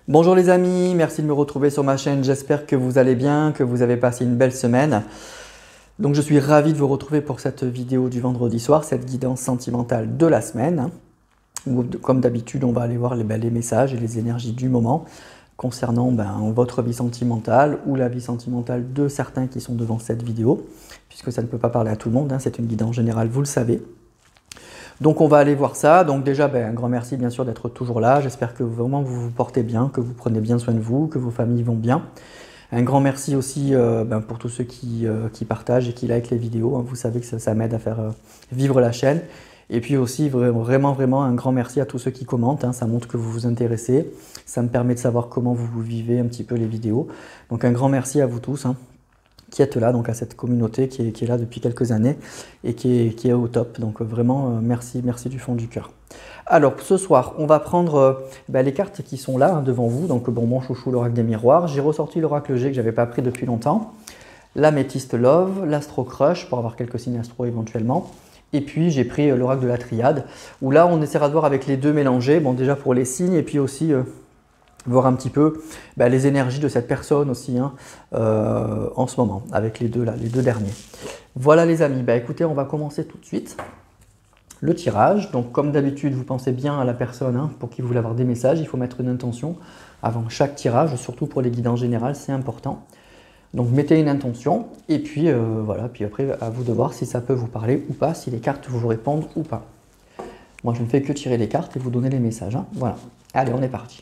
Bonjour les amis, merci de me retrouver sur ma chaîne, j'espère que vous allez bien, que vous avez passé une belle semaine. Donc je suis ravi de vous retrouver pour cette vidéo du vendredi soir, cette guidance sentimentale de la semaine. Où, comme d'habitude, on va aller voir les messages et les énergies du moment concernant votre vie sentimentale ou la vie sentimentale de certains qui sont devant cette vidéo, puisque ça ne peut pas parler à tout le monde, c'est une guidance générale, vous le savez. Donc on va aller voir ça. Donc déjà, un grand merci bien sûr d'être toujours là. J'espère que vraiment vous vous portez bien, que vous prenez bien soin de vous, que vos familles vont bien. Un grand merci aussi pour tous ceux qui partagent et qui likent les vidéos. Vous savez que ça m'aide à faire vivre la chaîne. Et puis aussi vraiment un grand merci à tous ceux qui commentent. Ça montre que vous vous intéressez. Ça me permet de savoir comment vous vivez un petit peu les vidéos. Donc un grand merci à vous tous. Qui êtes là, donc à cette communauté qui est là depuis quelques années et qui est au top. Donc vraiment, merci du fond du cœur. Alors ce soir, on va prendre les cartes qui sont là devant vous. Donc mon chouchou, l'oracle des miroirs. J'ai ressorti l'oracle G que je n'avais pas pris depuis longtemps. L'améthyste Love, l'Astro Crush pour avoir quelques signes astro éventuellement. Et puis j'ai pris l'oracle de la triade où là on essaiera de voir avec les deux mélangés. Bon déjà pour les signes et puis aussi voir un petit peu les énergies de cette personne aussi en ce moment, avec les deux derniers. Voilà les amis, écoutez, on va commencer tout de suite le tirage. Donc comme d'habitude, vous pensez bien à la personne pour qui vous voulez avoir des messages. Il faut mettre une intention avant chaque tirage, surtout pour les guides en général, c'est important. Donc mettez une intention et puis voilà, puis après à vous de voir si ça peut vous parler ou pas, si les cartes vous répondent ou pas. Moi je ne fais que tirer les cartes et vous donner les messages. Voilà, allez on est parti.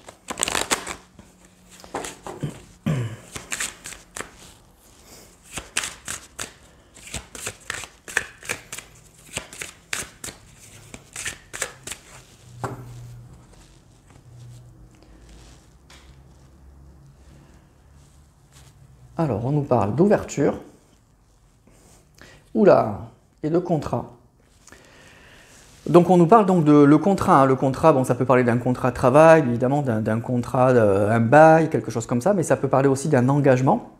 Alors, on nous parle d'ouverture, oula, et de contrat. Donc, on nous parle donc de le contrat. Le contrat, bon, ça peut parler d'un contrat de travail, évidemment, d'un contrat, un bail, quelque chose comme ça, mais ça peut parler aussi d'un engagement.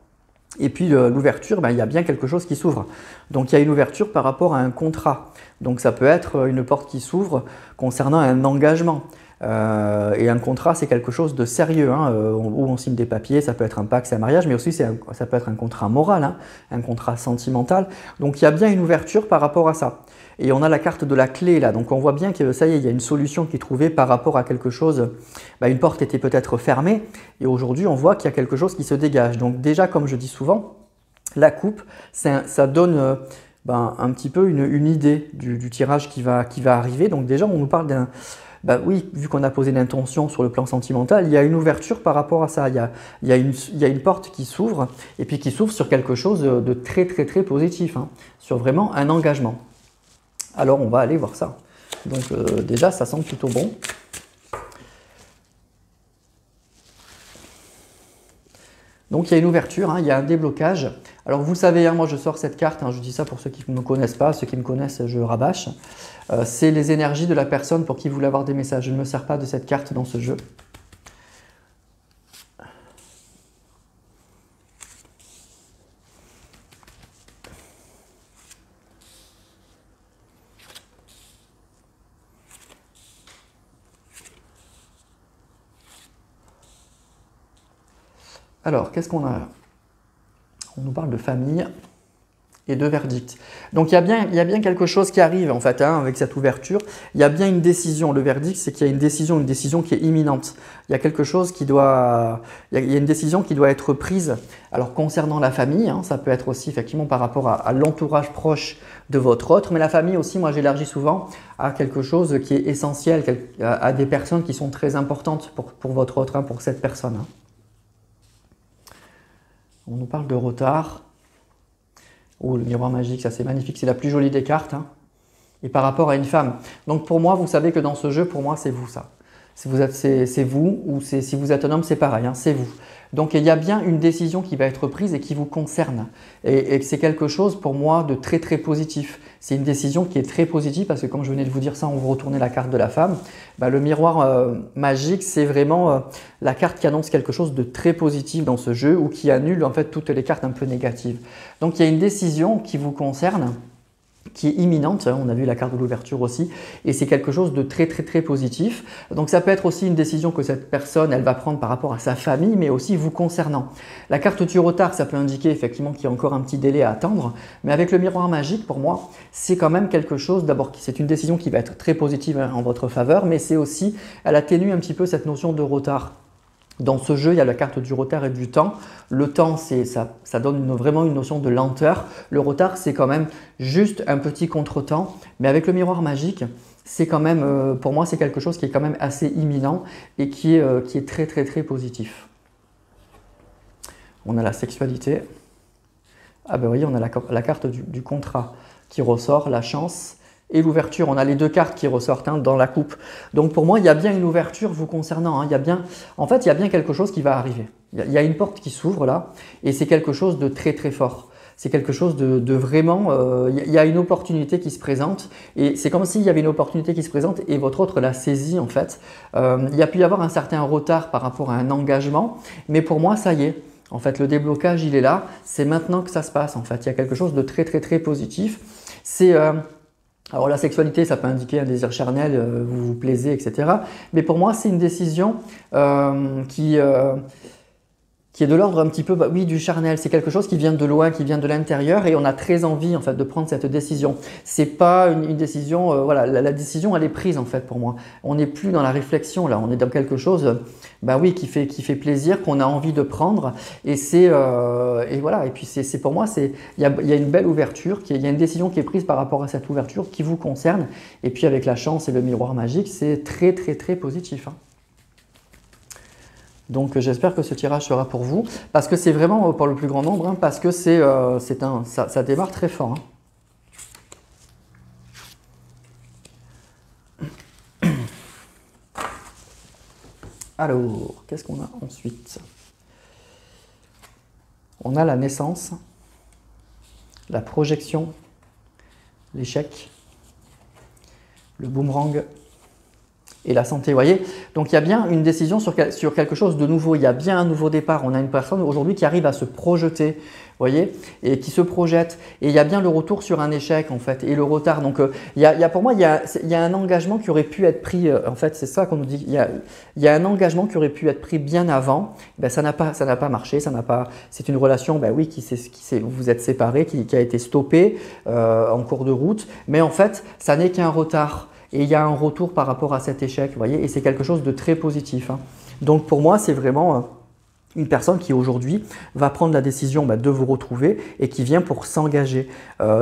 Et puis, l'ouverture, il y a bien quelque chose qui s'ouvre. Donc, il y a une ouverture par rapport à un contrat. Donc, ça peut être une porte qui s'ouvre concernant un engagement. Et un contrat, c'est quelque chose de sérieux, où on signe des papiers, ça peut être un pacte, c'est un mariage, mais aussi ça peut être un contrat moral, un contrat sentimental. Donc il y a bien une ouverture par rapport à ça. Et on a la carte de la clé là, donc on voit bien que ça y est, il y a une solution qui est trouvée par rapport à quelque chose. Une porte était peut-être fermée, et aujourd'hui on voit qu'il y a quelque chose qui se dégage. Donc déjà, comme je dis souvent, la coupe, ça donne un petit peu une idée du tirage qui va arriver. Donc déjà, on nous parle d'un... oui, vu qu'on a posé l'intention sur le plan sentimental, il y a une ouverture par rapport à ça. Il y a une porte qui s'ouvre et puis qui s'ouvre sur quelque chose de très positif, sur vraiment un engagement. Alors on va aller voir ça. Donc déjà, ça sent plutôt bon. Donc il y a une ouverture, il y a un déblocage. Alors vous savez, moi je sors cette carte, je dis ça pour ceux qui ne me connaissent pas, ceux qui me connaissent je rabâche. C'est les énergies de la personne pour qui vous voulez avoir des messages. Je ne me sers pas de cette carte dans ce jeu. Alors, qu'est-ce qu'on a là? On nous parle de famille et de verdict. Donc, il y a bien quelque chose qui arrive en fait avec cette ouverture. Il y a bien une décision. Le verdict, c'est qu'il y a une décision qui est imminente. Il y a quelque chose il y a une décision qui doit être prise. Alors, concernant la famille, ça peut être aussi effectivement par rapport à l'entourage proche de votre autre. Mais la famille aussi, moi j'élargis souvent à quelque chose qui est essentiel, à des personnes qui sont très importantes pour votre autre, pour cette personne. On nous parle de retard. Oh, le miroir magique, ça c'est magnifique, c'est la plus jolie des cartes. Et par rapport à une femme. Donc pour moi, vous savez que dans ce jeu, pour moi, c'est vous ça. C'est vous, ou si vous êtes un homme, c'est pareil, c'est vous. Donc il y a bien une décision qui va être prise et qui vous concerne. Et c'est quelque chose pour moi de très positif. C'est une décision qui est très positive parce que comme je venais de vous dire ça, on vous retournait la carte de la femme. Le miroir magique, c'est vraiment la carte qui annonce quelque chose de très positif dans ce jeu ou qui annule en fait toutes les cartes un peu négatives. Donc il y a une décision qui vous concerne qui est imminente, on a vu la carte de l'ouverture aussi, et c'est quelque chose de très très très positif. Donc ça peut être aussi une décision que cette personne elle va prendre par rapport à sa famille, mais aussi vous concernant. La carte du retard, ça peut indiquer effectivement qu'il y a encore un petit délai à attendre, mais avec le miroir magique, pour moi, c'est quand même quelque chose, d'abord c'est une décision qui va être très positive en votre faveur, mais c'est aussi, elle atténue un petit peu cette notion de retard. Dans ce jeu, il y a la carte du retard et du temps. Le temps, ça donne vraiment une notion de lenteur. Le retard, c'est quand même juste un petit contretemps. Mais avec le miroir magique, c'est quand même, pour moi, c'est quelque chose qui est quand même assez imminent et qui est très, très, très positif. On a la sexualité. Ah ben oui, on a la carte du contrat qui ressort, la chance. Et l'ouverture, on a les deux cartes qui ressortent dans la coupe. Donc pour moi, il y a bien une ouverture vous concernant. En fait, il y a bien quelque chose qui va arriver. Il y a une porte qui s'ouvre là et c'est quelque chose de très très fort. C'est quelque chose de vraiment… il y a une opportunité qui se présente et c'est comme s'il y avait une opportunité qui se présente et votre autre l'a saisie en fait. Il y a pu y avoir un certain retard par rapport à un engagement, mais pour moi, ça y est. En fait, le déblocage, il est là. C'est maintenant que ça se passe en fait. Il y a quelque chose de très très très positif. Alors la sexualité, ça peut indiquer un désir charnel, vous vous plaisez, etc. Mais pour moi, c'est une décision qui est de l'ordre un petit peu, oui, du charnel. C'est quelque chose qui vient de loin, qui vient de l'intérieur et on a très envie en fait de prendre cette décision. C'est pas une décision, voilà, la décision elle est prise en fait pour moi. On n'est plus dans la réflexion là, on est dans quelque chose, oui, qui fait plaisir, qu'on a envie de prendre et voilà. Et puis c'est pour moi, il y a une belle ouverture, il y a une décision qui est prise par rapport à cette ouverture qui vous concerne. Et puis avec la chance et le miroir magique, c'est très très très positif. Donc j'espère que ce tirage sera pour vous, parce que c'est vraiment pour le plus grand nombre, parce que ça démarre très fort. Alors, qu'est-ce qu'on a ensuite? On a la naissance, la projection, l'échec, le boomerang et la santé, vous voyez. Donc il y a bien une décision sur quelque chose de nouveau, il y a bien un nouveau départ. On a une personne aujourd'hui qui arrive à se projeter, vous voyez, et qui se projette. Et il y a bien le retour sur un échec en fait, et le retard. Donc pour moi, il y a un engagement qui aurait pu être pris, en fait c'est ça qu'on nous dit, il y a un engagement qui aurait pu être pris bien avant, ça n'a pas marché, c'est une relation, oui, vous vous êtes séparés, qui a été stoppée en cours de route, mais en fait, ça n'est qu'un retard. Et il y a un retour par rapport à cet échec, vous voyez, et c'est quelque chose de très positif. Donc pour moi, c'est vraiment une personne qui aujourd'hui va prendre la décision de vous retrouver et qui vient pour s'engager.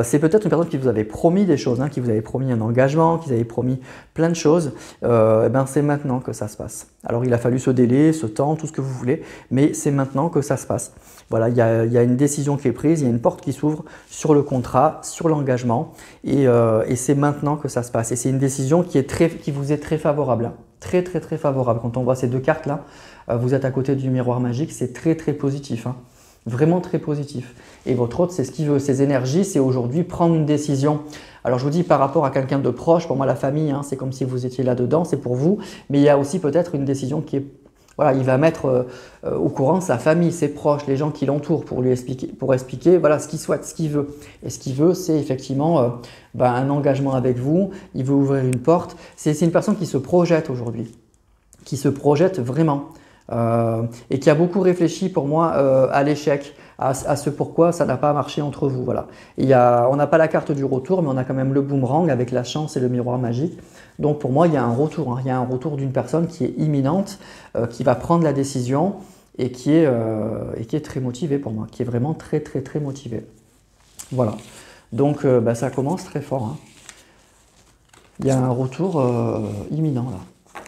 C'est peut-être une personne qui vous avait promis des choses, qui vous avait promis un engagement, qui vous avait promis plein de choses. C'est maintenant que ça se passe. Alors il a fallu ce délai, ce temps, tout ce que vous voulez, mais c'est maintenant que ça se passe. Voilà, il y a une décision qui est prise, il y a une porte qui s'ouvre sur le contrat, sur l'engagement et c'est maintenant que ça se passe. Et c'est une décision qui vous est très favorable, très très très favorable. Quand on voit ces deux cartes là, vous êtes à côté du miroir magique, c'est très très positif, vraiment très positif. Et votre autre, c'est ce qu'il veut, ses énergies, c'est aujourd'hui prendre une décision. Alors je vous dis par rapport à quelqu'un de proche, pour moi la famille, c'est comme si vous étiez là-dedans, c'est pour vous, mais il y a aussi peut-être une décision qui est… Voilà, il va mettre au courant sa famille, ses proches, les gens qui l'entourent pour expliquer voilà, ce qu'il souhaite, ce qu'il veut. Et ce qu'il veut, c'est effectivement un engagement avec vous, il veut ouvrir une porte. C'est une personne qui se projette aujourd'hui, qui se projette vraiment et qui a beaucoup réfléchi pour moi à l'échec, à ce pourquoi ça n'a pas marché entre vous. Voilà. On n'a pas la carte du retour, mais on a quand même le boomerang avec la chance et le miroir magique. Donc pour moi, il y a un retour. Il y a un retour d'une personne qui est imminente, qui va prendre la décision et qui est très motivée pour moi, qui est vraiment très très très motivée. Voilà. Donc ça commence très fort. Il y a un retour imminent là.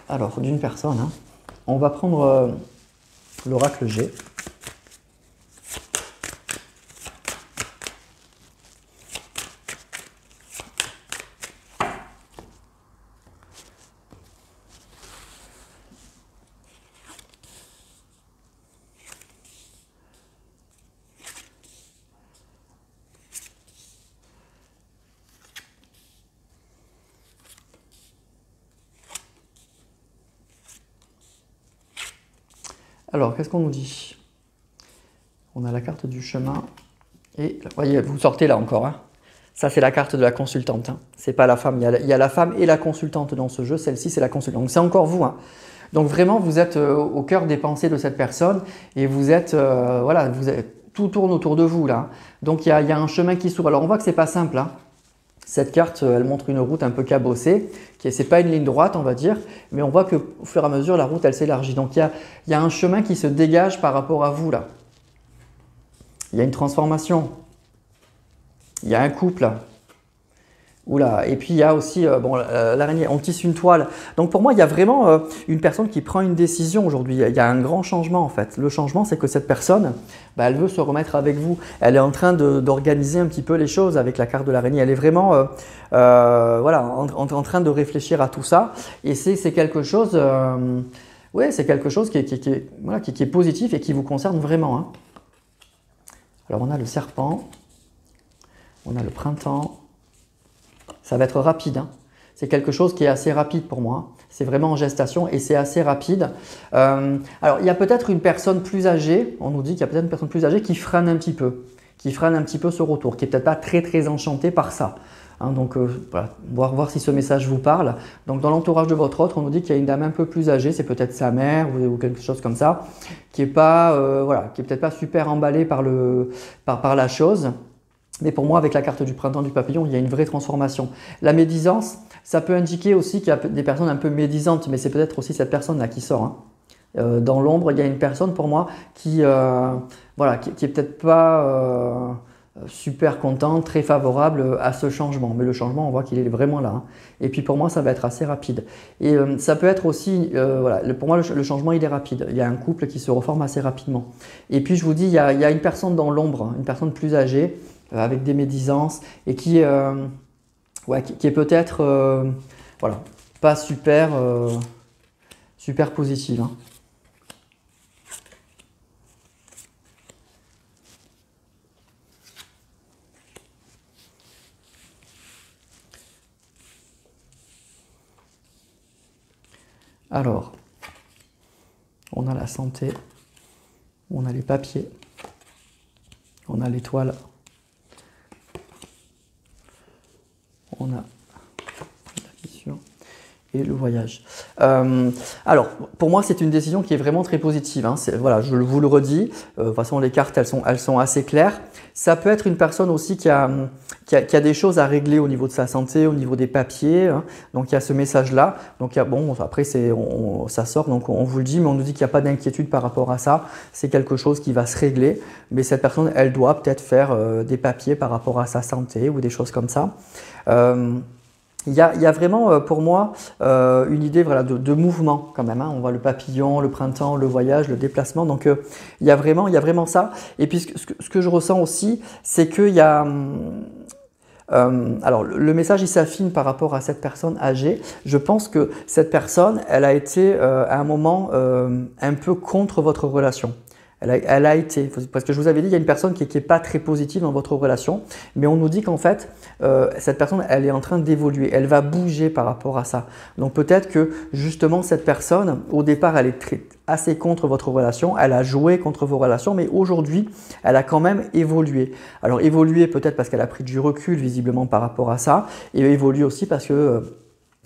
Alors d'une personne, on va prendre l'oracle G. Alors, qu'est-ce qu'on nous dit? On a la carte du chemin et, voyez, vous sortez là encore, Ça, c'est la carte de la consultante. Hein. C'est pas la femme. Il y a la femme et la consultante dans ce jeu. Celle-ci, c'est la consultante. Donc, c'est encore vous. Hein. Donc, vraiment, vous êtes au cœur des pensées de cette personne et vous êtes, voilà, tout tourne autour de vous là. Donc, il y a un chemin qui s'ouvre. Alors, on voit que c'est pas simple. Hein. Cette carte, elle montre une route un peu cabossée. C'est pas une ligne droite, on va dire, mais on voit qu'au fur et à mesure, la route, elle s'élargit. Donc, il y a un chemin qui se dégage par rapport à vous là. Il y a une transformation. Il y a un couple. Oula, et puis il y a aussi, bon, l'araignée, on tisse une toile. Donc pour moi, il y a vraiment une personne qui prend une décision aujourd'hui. Il y a un grand changement en fait. Le changement, c'est que cette personne, bah, elle veut se remettre avec vous. Elle est en train d'organiser un petit peu les choses avec la carte de l'araignée. Elle est vraiment voilà, en train de réfléchir à tout ça. Et c'est quelque chose, ouais, c'est quelque chose voilà, qui est positif et qui vous concerne vraiment. Hein. Alors on a le serpent, on a le printemps. Ça va être rapide. Hein. C'est quelque chose qui est assez rapide pour moi. C'est vraiment en gestation et c'est assez rapide. Alors, il y a peut-être une personne plus âgée. On nous dit qu'il y a peut-être une personne plus âgée qui freine un petit peu. Qui freine un petit peu ce retour. Qui n'est peut-être pas très enchantée par ça. Hein, donc, voilà, voir si ce message vous parle. Donc, dans l'entourage de votre autre, on nous dit qu'il y a une dame un peu plus âgée. C'est peut-être sa mère ou quelque chose comme ça. Qui n'est pas, voilà, qui est peut-être pas super emballée par la chose. Mais pour moi, avec la carte du printemps du papillon, il y a une vraie transformation. La médisance, ça peut indiquer aussi qu'il y a des personnes un peu médisantes, mais c'est peut-être aussi cette personne-là qui sort. Hein. Dans l'ombre, il y a une personne pour moi qui voilà, qui est peut-être pas super contente, très favorable à ce changement. Mais le changement, on voit qu'il est vraiment là. Hein. Et puis pour moi, ça va être assez rapide. Et ça peut être aussi, voilà, pour moi, le changement, il est rapide. Il y a un couple qui se reforme assez rapidement. Et puis je vous dis, il y a une personne dans l'ombre, une personne plus âgée, avec des médisances et qui est peut-être voilà, pas super, super positive. Hein. Alors, on a la santé, on a les papiers, on a l'étoile. On a la mission et le voyage. Alors, pour moi, c'est une décision qui est vraiment très positive. Hein. Voilà, je vous le redis. De toute façon, les cartes, elles sont assez claires. Ça peut être une personne aussi qui a des choses à régler au niveau de sa santé, au niveau des papiers. Hein. Donc, il y a ce message-là. Donc, bon, après, ça sort, donc on vous le dit, mais on nous dit qu'il n'y a pas d'inquiétude par rapport à ça. C'est quelque chose qui va se régler. Mais cette personne, elle doit peut-être faire des papiers par rapport à sa santé ou des choses comme ça. Il y a vraiment pour moi une idée voilà, de mouvement quand même. Hein. On voit le papillon, le printemps, le voyage, le déplacement. Donc il y a vraiment ça. Et puis ce que je ressens aussi, c'est qu'il y a… alors le message il s'affine par rapport à cette personne âgée. Je pense que cette personne, elle a été à un moment un peu contre votre relation. Elle a été, parce que je vous avais dit, il y a une personne qui n'est pas très positive dans votre relation, mais on nous dit qu'en fait, cette personne, elle est en train d'évoluer, elle va bouger par rapport à ça. Donc peut-être que justement cette personne, au départ, elle est assez contre votre relation, elle a joué contre vos relations, mais aujourd'hui, elle a quand même évolué. Alors évolué peut-être parce qu'elle a pris du recul visiblement par rapport à ça, et évolué aussi parce que…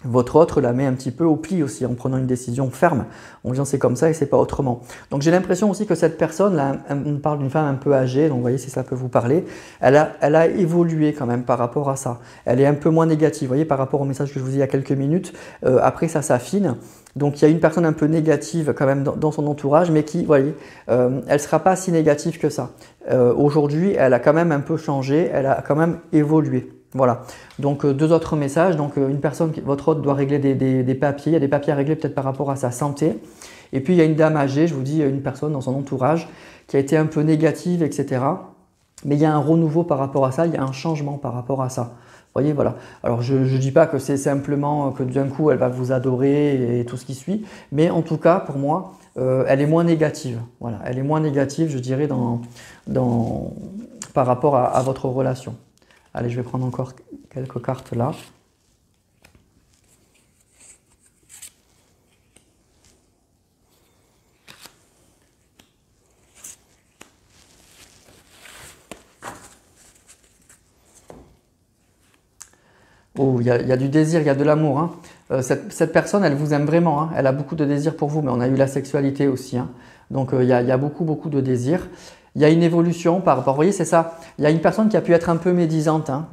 votre autre la met un petit peu au pli aussi en prenant une décision ferme, en disant c'est comme ça et c'est pas autrement. Donc j'ai l'impression aussi que cette personne, là, on parle d'une femme un peu âgée, donc vous voyez si ça peut vous parler, elle a évolué quand même par rapport à ça. Elle est un peu moins négative, vous voyez par rapport au message que je vous ai dit il y a quelques minutes, après ça s'affine. Donc il y a une personne un peu négative quand même dans son entourage, mais qui, vous voyez, elle ne sera pas si négative que ça. Aujourd'hui, elle a quand même un peu changé, elle a quand même évolué. Voilà, donc deux autres messages. Donc une personne, votre hôte doit régler des papiers, il y a des papiers à régler peut-être par rapport à sa santé. Et puis il y a une dame âgée, je vous dis, une personne dans son entourage qui a été un peu négative, etc. Mais il y a un renouveau par rapport à ça, il y a un changement par rapport à ça. Vous voyez, voilà. Alors je ne dis pas que c'est simplement que d'un coup elle va vous adorer et tout ce qui suit, mais en tout cas pour moi, elle est moins négative. Voilà, elle est moins négative, je dirais, par rapport à votre relation. Allez, je vais prendre encore quelques cartes là. Oh, il y a du désir, il y a de l'amour, hein. Cette personne, elle vous aime vraiment, hein. Elle a beaucoup de désir pour vous, mais on a eu la sexualité aussi, hein. Donc il y a beaucoup, beaucoup de désir. Il y a une évolution par rapport, vous voyez, c'est ça. Il y a une personne qui a pu être un peu médisante, hein,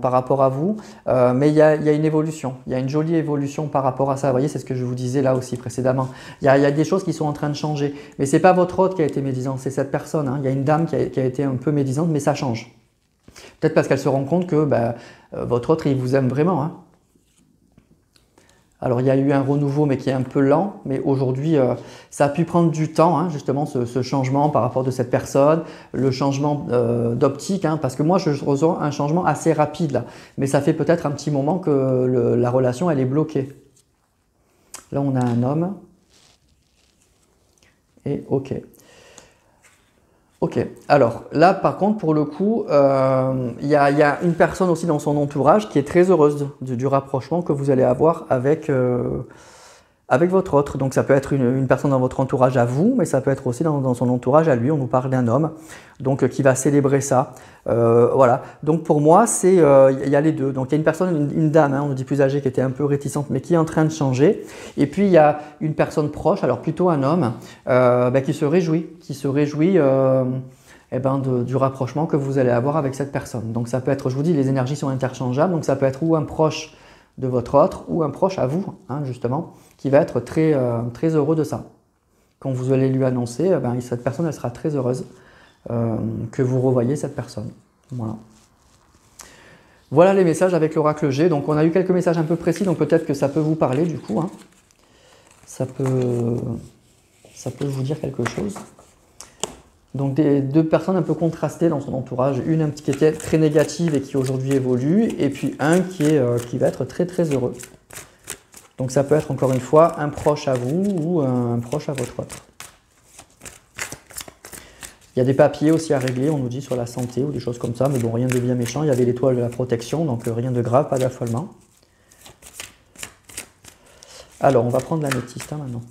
par rapport à vous, mais il y a une évolution. Il y a une jolie évolution par rapport à ça. Vous voyez, c'est ce que je vous disais là aussi précédemment. Il y a des choses qui sont en train de changer. Mais ce n'est pas votre hôte qui a été médisant, c'est cette personne, hein. Il y a une dame qui a été un peu médisante, mais ça change. Peut-être parce qu'elle se rend compte que votre hôte, il vous aime vraiment, hein. Alors il y a eu un renouveau mais qui est un peu lent, mais aujourd'hui ça a pu prendre du temps, hein, justement ce changement par rapport de cette personne, le changement d'optique, hein, parce que moi je ressens un changement assez rapide là, mais ça fait peut-être un petit moment que la relation elle est bloquée. Là on a un homme et ok. Ok, alors là par contre pour le coup, il y a une personne aussi dans son entourage qui est très heureuse du rapprochement que vous allez avoir avec votre autre. Donc ça peut être une personne dans votre entourage à vous, mais ça peut être aussi dans son entourage à lui. On nous parle d'un homme donc qui va célébrer ça. Voilà, donc pour moi il y a les deux. Donc il y a une personne, une dame, hein, on nous dit plus âgée, qui était un peu réticente mais qui est en train de changer. Et puis il y a une personne proche, alors plutôt un homme, qui se réjouit du rapprochement que vous allez avoir avec cette personne. Donc ça peut être, je vous dis, les énergies sont interchangeables, donc ça peut être ou un proche de votre autre ou un proche à vous, hein, justement, qui va être très, très heureux de ça. Quand vous allez lui annoncer, cette personne elle sera très heureuse que vous revoyez cette personne. Voilà. Voilà les messages avec l'oracle G. Donc on a eu quelques messages un peu précis, donc peut-être que ça peut vous parler du coup, hein. Ça peut vous dire quelque chose. Donc deux personnes un peu contrastées dans son entourage, une qui était très négative et qui aujourd'hui évolue, et puis un qui va être très très heureux. Donc ça peut être encore une fois un proche à vous ou un proche à votre autre. Il y a des papiers aussi à régler, on nous dit sur la santé ou des choses comme ça, mais bon, rien de bien méchant. Il y avait l'étoile de la protection, donc rien de grave, pas d'affolement. Alors on va prendre l'améthyste, hein, maintenant.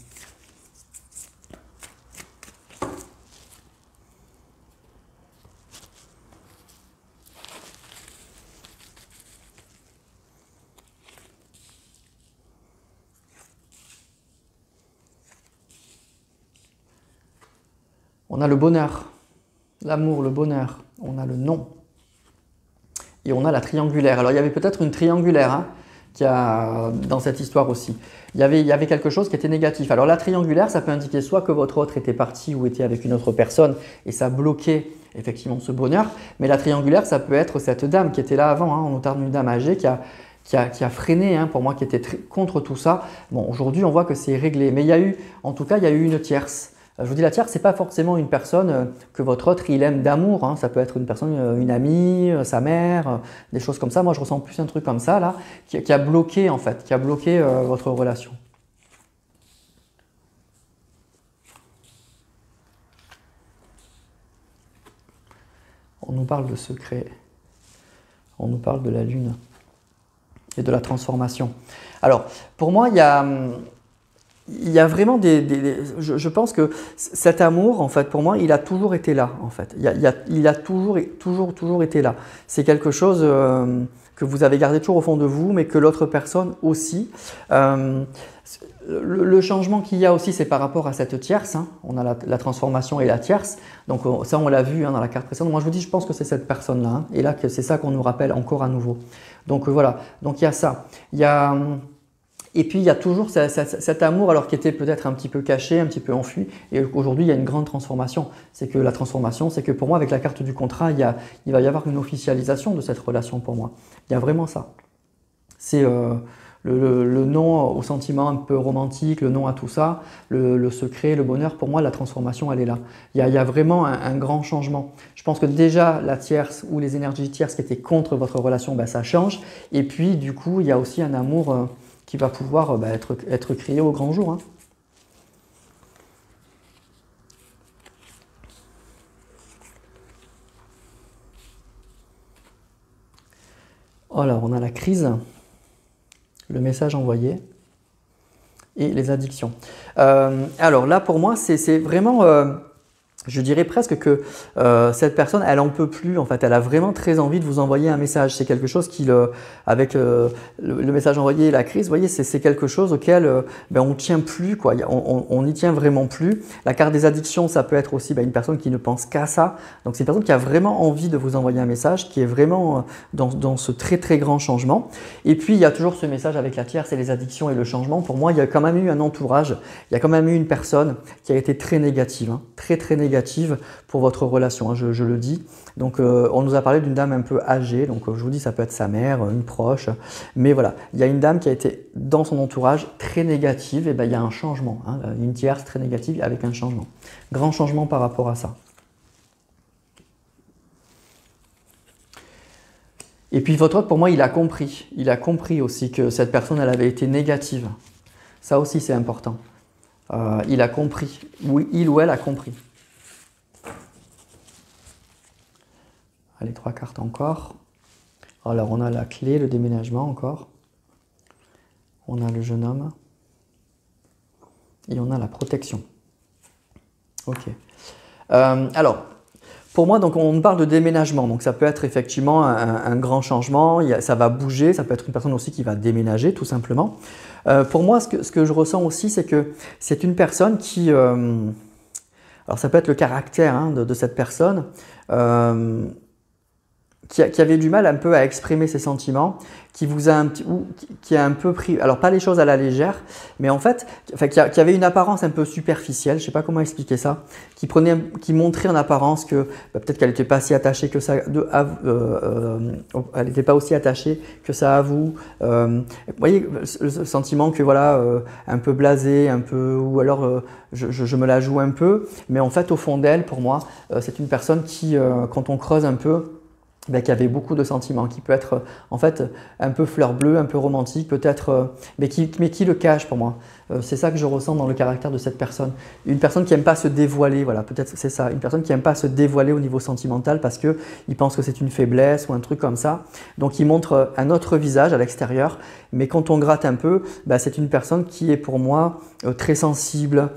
On a le bonheur, l'amour, le bonheur, on a le non et on a la triangulaire. Alors il y avait peut-être une triangulaire, hein, dans cette histoire aussi. Il y avait quelque chose qui était négatif. Alors la triangulaire, ça peut indiquer soit que votre autre était parti ou était avec une autre personne et ça bloquait effectivement ce bonheur, mais la triangulaire, ça peut être cette dame qui était là avant, hein, on nous parle d'une dame âgée qui a freiné, hein, pour moi, qui était contre tout ça. Bon, aujourd'hui, on voit que c'est réglé, mais en tout cas, il y a eu une tierce. Je vous dis, la tierce, ce n'est pas forcément une personne que votre autre il aime d'amour, hein. Ça peut être une personne, une amie, sa mère, des choses comme ça. Moi, je ressens plus un truc comme ça, là, qui a bloqué, en fait, qui a bloqué votre relation. On nous parle de secret, on nous parle de la lune et de la transformation. Alors, pour moi, il y a vraiment je pense que cet amour, en fait, pour moi, il a toujours été là, en fait. Il a toujours été là. C'est quelque chose que vous avez gardé toujours au fond de vous, mais que l'autre personne aussi. Le changement qu'il y a aussi, c'est par rapport à cette tierce, hein. On a la transformation et la tierce. Donc ça, on l'a vu, hein, dans la carte précédente. Moi, je vous dis, je pense que c'est cette personne-là, hein. Et là, c'est ça qu'on nous rappelle encore à nouveau. Donc voilà. Donc il y a ça. Et puis, il y a toujours cet amour, alors qui était peut-être un petit peu caché, un petit peu enfui. Et aujourd'hui, il y a une grande transformation. C'est que la transformation, c'est que pour moi, avec la carte du contrat, il va y avoir une officialisation de cette relation pour moi. Il y a vraiment ça. C'est le non au sentiment un peu romantique, le non à tout ça, le secret, le bonheur. Pour moi, la transformation, elle est là. Il y a vraiment un grand changement. Je pense que déjà, la tierce ou les énergies tierces qui étaient contre votre relation, ça change. Et puis, du coup, il y a aussi un amour qui va pouvoir être créé au grand jour, hein. Alors, on a la crise, le message envoyé et les addictions. Alors là, pour moi, c'est vraiment je dirais presque que cette personne, elle en peut plus en fait, elle a vraiment très envie de vous envoyer un message. C'est quelque chose qui, avec le message envoyé et la crise, vous voyez, c'est quelque chose auquel on ne tient plus, quoi. On n'y tient vraiment plus. La carte des addictions, ça peut être aussi une personne qui ne pense qu'à ça. Donc c'est une personne qui a vraiment envie de vous envoyer un message, qui est vraiment dans ce très très grand changement. Et puis il y a toujours ce message avec la tierce et les addictions et le changement. Pour moi, il y a quand même eu un entourage, il y a quand même eu une personne qui a été très négative, hein, très très négative pour votre relation, hein, je le dis. Donc on nous a parlé d'une dame un peu âgée, donc je vous dis ça peut être sa mère, une proche, mais voilà, il y a une dame qui a été dans son entourage très négative, et il y a un changement, hein, une tierce très négative avec un changement, grand changement par rapport à ça. Et puis votre autre, pour moi, il a compris aussi que cette personne, elle avait été négative. Ça aussi, c'est important. Il a compris, oui, il ou elle a compris. Allez, 3 cartes encore. Alors, on a la clé, le déménagement encore. On a le jeune homme. Et on a la protection. Ok. Alors, pour moi, donc, on parle de déménagement. Donc, ça peut être effectivement un grand changement. Ça va bouger. Ça peut être une personne aussi qui va déménager, tout simplement. Pour moi, ce que je ressens aussi, c'est que c'est une personne qui... alors, ça peut être le caractère, hein, de cette personne. Qui avait du mal un peu à exprimer ses sentiments, qui a un peu pris, alors pas les choses à la légère, mais en fait, qui avait une apparence un peu superficielle, je ne sais pas comment expliquer ça, qui montrait en apparence que peut-être qu'elle n'était pas si attachée que ça, elle n'était pas aussi attachée que ça à vous. Vous voyez, le sentiment que voilà, un peu blasé, un peu, ou alors je me la joue un peu, mais en fait au fond d'elle, pour moi, c'est une personne qui, quand on creuse un peu, qui avait beaucoup de sentiments, qui peut être en fait un peu fleur bleue, un peu romantique, peut-être, mais qui le cache pour moi. C'est ça que je ressens dans le caractère de cette personne. Une personne qui n'aime pas se dévoiler, voilà, peut-être c'est ça. Une personne qui n'aime pas se dévoiler au niveau sentimental parce qu'il pense que c'est une faiblesse ou un truc comme ça. Donc il montre un autre visage à l'extérieur, mais quand on gratte un peu, c'est une personne qui est pour moi très sensible,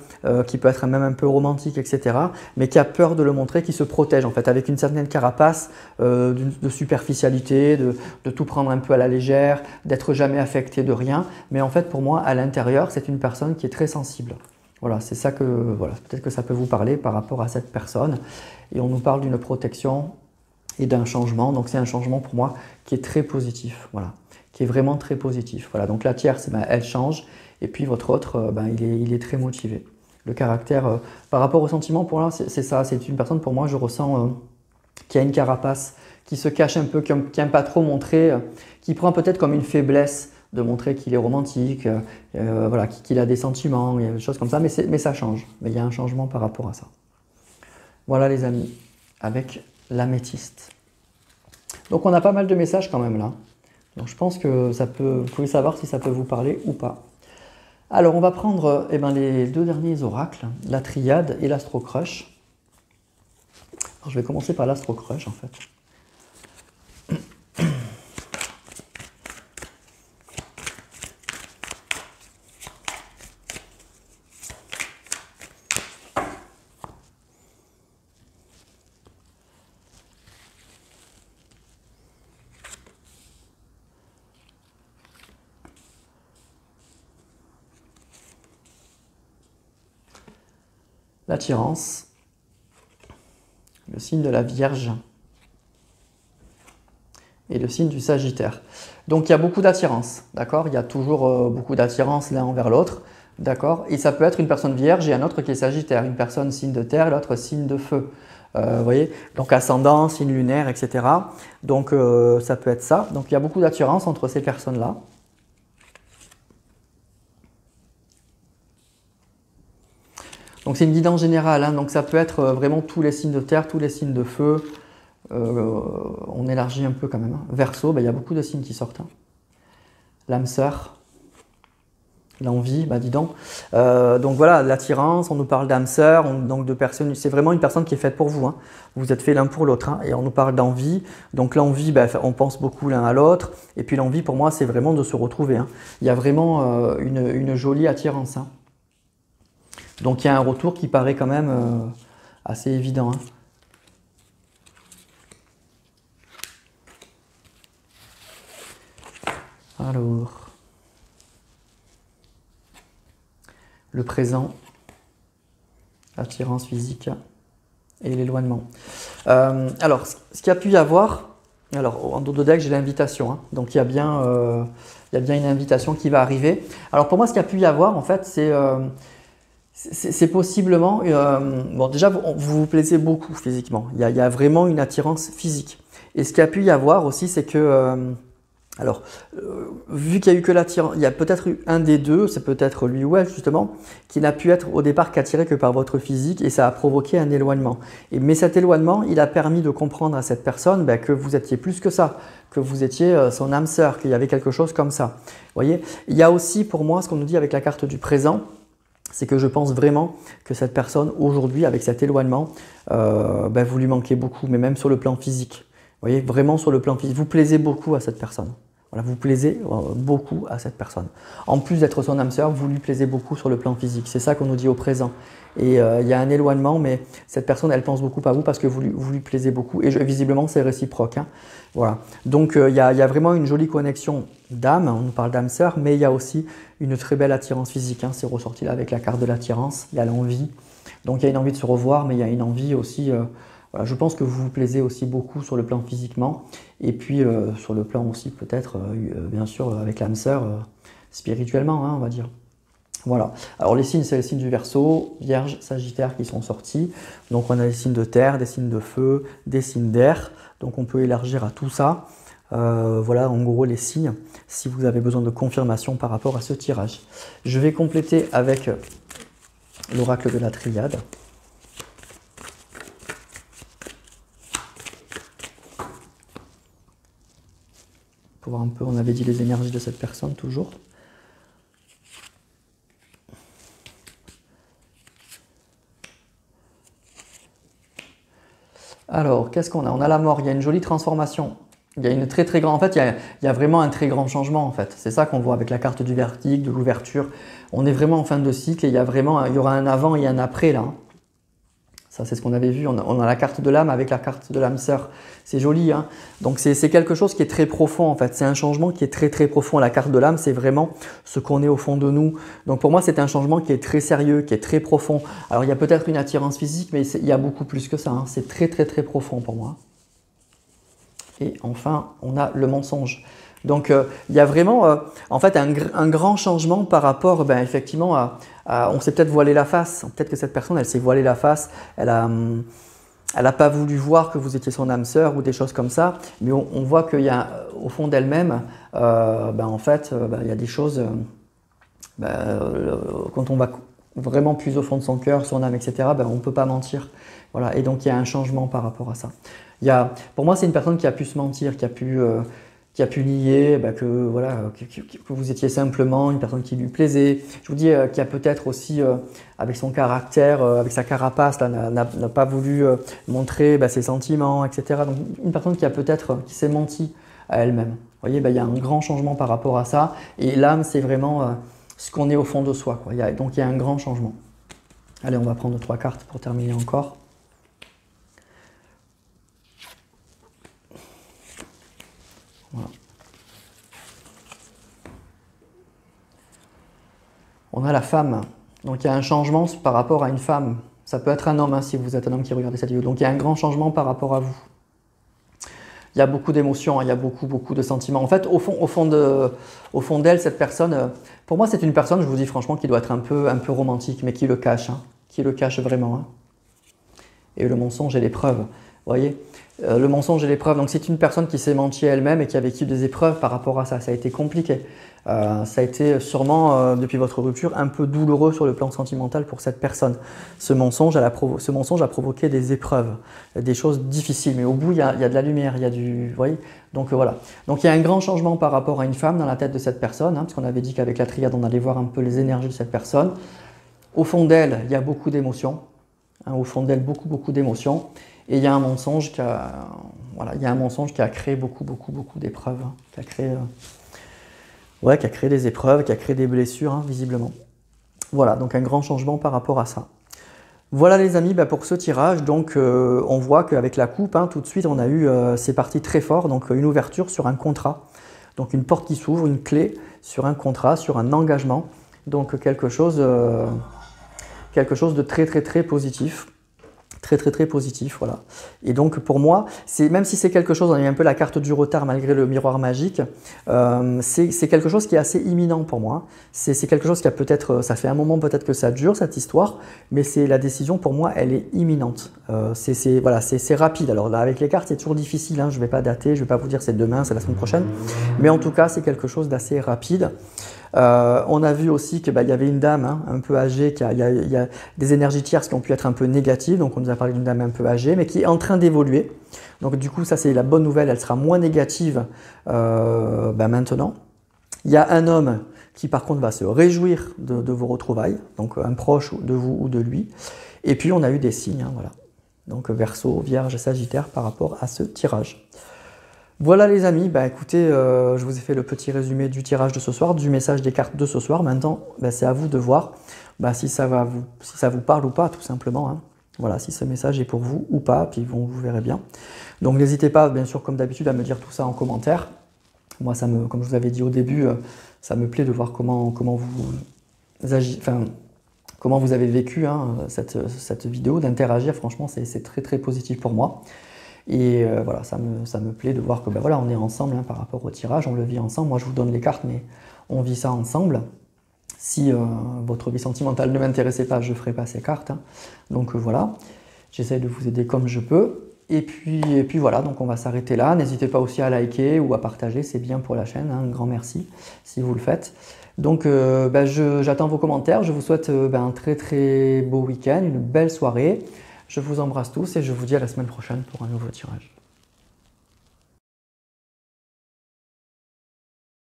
qui peut être même un peu romantique, etc. Mais qui a peur de le montrer, qui se protège en fait, avec une certaine carapace de superficialité, de tout prendre un peu à la légère, d'être jamais affecté de rien. Mais en fait, pour moi, à l'intérieur, c'est une personne qui est très sensible. Voilà, c'est ça que, voilà, peut-être que ça peut vous parler par rapport à cette personne. Et on nous parle d'une protection et d'un changement. Donc c'est un changement pour moi qui est très positif, voilà, qui est vraiment très positif. Voilà, donc la tierce, elle change. Et puis votre autre, il est très motivé. Le caractère, par rapport au sentiment, pour là, c'est ça. C'est une personne, pour moi, je ressens qui a une carapace, qui se cache un peu, qui n'aime pas trop montrer, qui prend peut-être comme une faiblesse de montrer qu'il est romantique, voilà, qu'il a des sentiments, des choses comme ça, mais ça change. Mais il y a un changement par rapport à ça. Voilà les amis, avec l'améthyste. Donc on a pas mal de messages quand même là. Donc je pense que vous pouvez savoir si ça peut vous parler ou pas. Alors on va prendre les 2 derniers oracles, la triade et l'astro-crush. Alors, je vais commencer par l'astro-crush en fait. L'attirance, le signe de la Vierge et le signe du Sagittaire. Donc il y a beaucoup d'attirance, d'accord? Il y a toujours beaucoup d'attirance l'un envers l'autre, d'accord? Et ça peut être une personne Vierge et un autre qui est Sagittaire, une personne signe de terre et l'autre signe de feu. Vous voyez? Donc ascendant, signe lunaire, etc. Donc ça peut être ça. Donc il y a beaucoup d'attirance entre ces personnes-là. Donc c'est une guidance générale, hein, donc ça peut être vraiment tous les signes de terre, tous les signes de feu. On élargit un peu quand même. Hein. Verseau, il y a beaucoup de signes qui sortent. Hein. L'âme sœur, l'envie, dis donc. Donc voilà, l'attirance, on nous parle d'âme sœur, donc de personnes, c'est vraiment une personne qui est faite pour vous. Hein. Vous êtes fait l'un pour l'autre, hein, et on nous parle d'envie. Donc l'envie, on pense beaucoup l'un à l'autre. Et puis l'envie, pour moi, c'est vraiment de se retrouver. Hein. Il y a vraiment une jolie attirance. Hein. Donc il y a un retour qui paraît quand même assez évident, hein. Alors, le présent, l'attirance physique et l'éloignement. Alors, ce qu'il y a pu y avoir, alors en dos de deck j'ai l'invitation, hein, donc il y a bien une invitation qui va arriver. Alors pour moi, ce qu'il y a pu y avoir en fait, c'est possiblement, bon déjà vous vous plaisez beaucoup physiquement, il y a vraiment une attirance physique. Et ce qu'il y a pu y avoir aussi, c'est que alors, vu qu'il y a eu que l'attirance, il y a peut-être eu un des deux, c'est peut-être lui ou elle justement, qui n'a pu être au départ qu'attiré que par votre physique et ça a provoqué un éloignement. Mais cet éloignement, il a permis de comprendre à cette personne que vous étiez plus que ça, que vous étiez son âme sœur, qu'il y avait quelque chose comme ça. Vous voyez, il y a aussi pour moi ce qu'on nous dit avec la carte du présent, c'est que je pense vraiment que cette personne aujourd'hui, avec cet éloignement, vous lui manquez beaucoup, mais même sur le plan physique. Vous voyez, vraiment sur le plan physique, vous plaisez beaucoup à cette personne. Voilà, vous plaisez beaucoup à cette personne. En plus d'être son âme sœur, vous lui plaisez beaucoup sur le plan physique. C'est ça qu'on nous dit au présent. Et il y a un éloignement, mais cette personne, elle pense beaucoup à vous parce que vous lui plaisez beaucoup. Et visiblement, c'est réciproque, hein. Voilà. Donc, il y a vraiment une jolie connexion d'âme. On nous parle d'âme sœur, mais il y a aussi une très belle attirance physique, hein. C'est ressorti là avec la carte de l'attirance. Il y a l'envie. Donc, il y a une envie de se revoir, mais il y a une envie aussi... Voilà, je pense que vous vous plaisez aussi beaucoup sur le plan physiquement et puis sur le plan aussi peut-être, bien sûr, avec l'âme sœur, spirituellement, hein, on va dire. Voilà. Alors les signes, c'est les signes du Verseau, Vierge, Sagittaire qui sont sortis. Donc on a des signes de terre, des signes de feu, des signes d'air. Donc on peut élargir à tout ça. Voilà en gros les signes, si vous avez besoin de confirmation par rapport à ce tirage. Je vais compléter avec l'oracle de la Triade. Pour voir un peu, on avait dit les énergies de cette personne toujours. Alors, qu'est-ce qu'on a? On a la mort, il y a une jolie transformation. Il y a une très grande, en fait, il y a vraiment un très grand changement en fait. C'est ça qu'on voit avec la carte du vertige, de l'ouverture. On est vraiment en fin de cycle et il y aura un avant et un après là. Ça, c'est ce qu'on avait vu. On a la carte de l'âme avec la carte de l'âme sœur. C'est joli, hein. Donc, c'est quelque chose qui est très profond, en fait. C'est un changement qui est très profond. La carte de l'âme, c'est vraiment ce qu'on est au fond de nous. Donc, pour moi, c'est un changement qui est très sérieux, qui est très profond. Alors, il y a peut-être une attirance physique, mais il y a beaucoup plus que ça, hein. C'est très profond pour moi. Et enfin, on a le mensonge. Donc, il y a vraiment, en fait, un grand changement par rapport, effectivement, on s'est peut-être voilé la face. Peut-être que cette personne, elle s'est voilée la face. Elle n'a pas voulu voir que vous étiez son âme sœur ou des choses comme ça. Mais on voit qu'il y a, au fond d'elle-même, en fait, il y a des choses, quand on va vraiment plus au fond de son cœur, son âme, etc., on ne peut pas mentir. Voilà. Et donc, il y a un changement par rapport à ça. Pour moi, c'est une personne qui a pu se mentir, qui a pu nier que vous étiez simplement une personne qui lui plaisait. Je vous dis qui a peut-être aussi, avec son caractère, avec sa carapace, n'a pas voulu montrer ses sentiments, etc. Donc une personne qui a peut-être, qui s'est menti à elle-même. Vous voyez, il y a un grand changement par rapport à ça. Et l'âme, c'est vraiment ce qu'on est au fond de soi, quoi. Donc il y a un grand changement. Allez, on va prendre 3 cartes pour terminer encore. Voilà. On a la femme, donc il y a un changement par rapport à une femme. Ça peut être un homme, hein, si vous êtes un homme qui regarde cette vidéo. Donc il y a un grand changement par rapport à vous. Il y a beaucoup d'émotions, hein, il y a beaucoup de sentiments. En fait, au fond d'elle, cette personne, pour moi c'est une personne, je vous dis franchement, qui doit être un peu romantique, mais qui le cache, hein, qui le cache vraiment, hein. Et le mensonge et l'épreuve, vous voyez, le mensonge et l'épreuve. Donc c'est une personne qui s'est menti à elle-même et qui a vécu des épreuves par rapport à ça. Ça a été compliqué. Ça a été sûrement, depuis votre rupture, un peu douloureux sur le plan sentimental pour cette personne. Ce mensonge a provoqué des épreuves, des choses difficiles. Mais au bout, il y a de la lumière, il y a du... Vous voyez. Donc voilà. Donc il y a un grand changement par rapport à une femme dans la tête de cette personne, hein, parce qu'on avait dit qu'avec la triade, on allait voir un peu les énergies de cette personne. Au fond d'elle, il y a beaucoup d'émotions. Hein, au fond d'elle, beaucoup d'émotions. Et il y a un mensonge qui a créé beaucoup d'épreuves, hein, qui a créé des épreuves, qui a créé des blessures, hein, visiblement. Voilà, donc un grand changement par rapport à ça. Voilà les amis, pour ce tirage, donc on voit qu'avec la coupe, tout de suite on a eu, c'est parti très fort, donc une ouverture sur un contrat, donc une porte qui s'ouvre, une clé sur un contrat, sur un engagement, donc quelque chose de très positif. Très positif, voilà. Et donc pour moi, même si c'est quelque chose, on a eu un peu la carte du retard malgré le miroir magique, c'est quelque chose qui est assez imminent pour moi. C'est quelque chose qui a peut-être, ça fait un moment peut-être que ça dure cette histoire, mais la décision pour moi, elle est imminente. Voilà, c'est rapide. Alors là, avec les cartes, c'est toujours difficile, je ne vais pas dater, je ne vais pas vous dire c'est demain, c'est la semaine prochaine, mais en tout cas, c'est quelque chose d'assez rapide. On a vu aussi qu'il y avait une dame un peu âgée, il y a des énergies tierces qui ont pu être un peu négatives, donc on nous a parlé d'une dame un peu âgée, mais qui est en train d'évoluer. Donc du coup, ça c'est la bonne nouvelle, elle sera moins négative maintenant. Il y a un homme qui par contre va se réjouir de vos retrouvailles, donc un proche de vous ou de lui. Et puis on a eu des signes, voilà. Donc Verseau, Vierge, Sagittaire par rapport à ce tirage. Voilà les amis, écoutez, je vous ai fait le petit résumé du tirage de ce soir, du message des cartes de ce soir. Maintenant, c'est à vous de voir si ça vous parle ou pas, tout simplement. Voilà, si ce message est pour vous ou pas, puis vous verrez bien. Donc n'hésitez pas, bien sûr, comme d'habitude, à me dire tout ça en commentaire. Moi, comme je vous avais dit au début, ça me plaît de voir comment vous avez vécu cette vidéo, d'interagir. Franchement, c'est très positif pour moi. Et voilà, ça me plaît de voir que voilà, on est ensemble par rapport au tirage, on le vit ensemble. Moi, je vous donne les cartes, mais on vit ça ensemble. Si votre vie sentimentale ne m'intéressait pas, je ne ferai pas ces cartes. Donc voilà, j'essaie de vous aider comme je peux. Et puis voilà, donc on va s'arrêter là. N'hésitez pas aussi à liker ou à partager, c'est bien pour la chaîne. Un grand merci si vous le faites. Donc j'attends vos commentaires. Je vous souhaite un très beau week-end, une belle soirée. Je vous embrasse tous et je vous dis à la semaine prochaine pour un nouveau tirage.